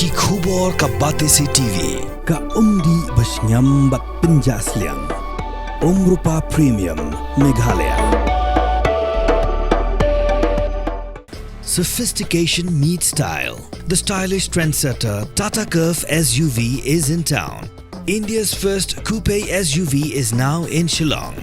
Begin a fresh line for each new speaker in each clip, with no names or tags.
Ki khubor ka Batesi TV.
Ka umdi basnyam bat penjaslian. Rupa Premium Meghalaya.
Sophistication meets style. The stylish trendsetter Tata Curve SUV is in town. India's first coupe SUV is now in Shillong.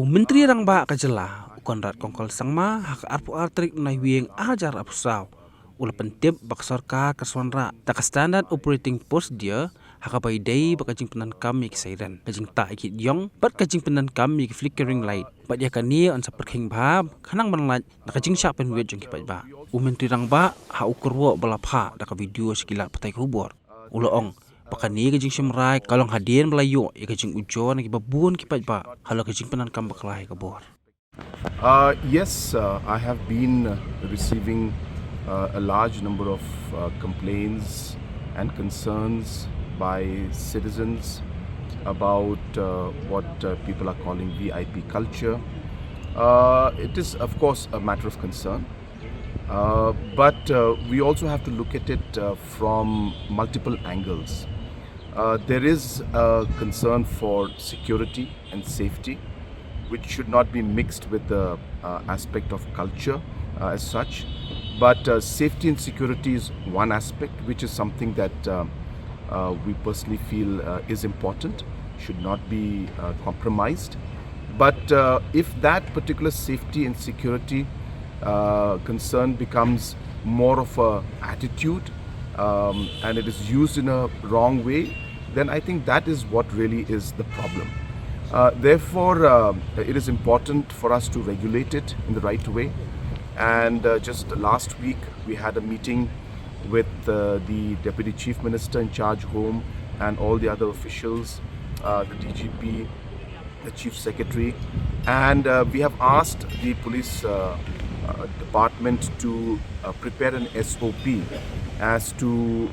Menteri rang ba kajela ukon rat kongkol sangma hak arpu artrik na Ïong ajar apusau ula pentip bak Sorkar ke Wanrah tak standard operating post dia hak Pyndait bak kajing penan kami ke Siren kajing tak ikit Ïong bat kajing penan kami ke flickering light bat dia kani on seperti king bab kanang menlat nak kajing syak pen wet jong kipat ba menteri rang ba hak ukur balapha dak video sekilat petai kubor ula ong pakani kajing semrai kalong hadian Melayu kajing ujon ki babun kipat ba halo kajing penan kam baklai kabor.
Yes, I have been receiving a large number of complaints and concerns by citizens about what people are calling VIP culture. It is of course a matter of concern, but we also have to look at it from multiple angles. There is a concern for security and safety, which should not be mixed with the aspect of culture as such. But safety and security is one aspect, which is something that we personally feel is important, should not be compromised. But if that particular safety and security concern becomes more of an attitude and it is used in a wrong way, then I think that is what really is the problem. Therefore, it is important for us to regulate it in the right way. And just last week, we had a meeting with the Deputy Chief Minister in charge Home and all the other officials, the DGP, the Chief Secretary, and we have asked the police department to prepare an SOP as to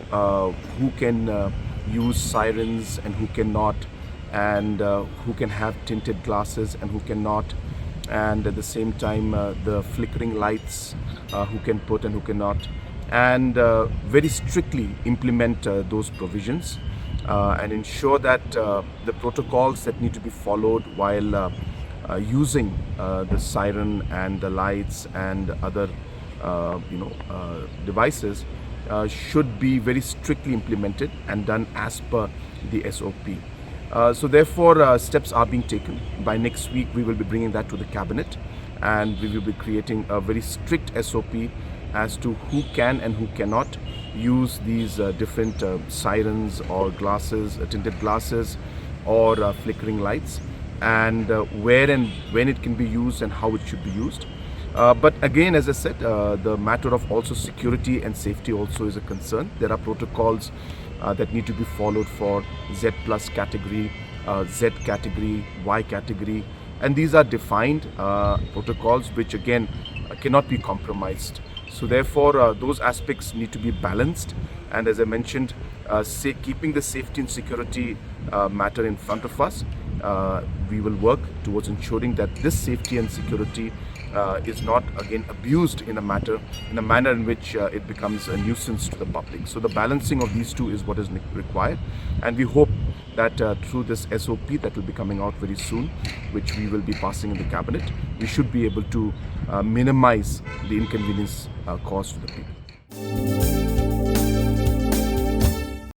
who can use sirens and who cannot, and who can have tinted glasses and who cannot, and at the same time the flickering lights, who can put and who cannot, and very strictly implement those provisions and ensure that the protocols that need to be followed while using the siren and the lights and other devices should be very strictly implemented and done as per the SOP. So therefore steps are being taken. By next week we will be bringing that to the cabinet, and we will be creating a very strict SOP as to who can and who cannot use these different sirens or glasses, tinted glasses or flickering lights, and where and when it can be used and how it should be used. But again, as I said, the matter of also security and safety also is a concern. There are protocols that need to be followed for Z plus category, Z category, Y category, and these are defined protocols which again cannot be compromised. So therefore those aspects need to be balanced, and as I mentioned, keeping the safety and security matter in front of us, we will work towards ensuring that this safety and security is not again abused in a manner in which it becomes a nuisance to the public. So the balancing of these two is what is required, and we hope that through this SOP that will be coming out very soon, which we will be passing in the cabinet, we should be able to minimize the inconvenience caused to the people.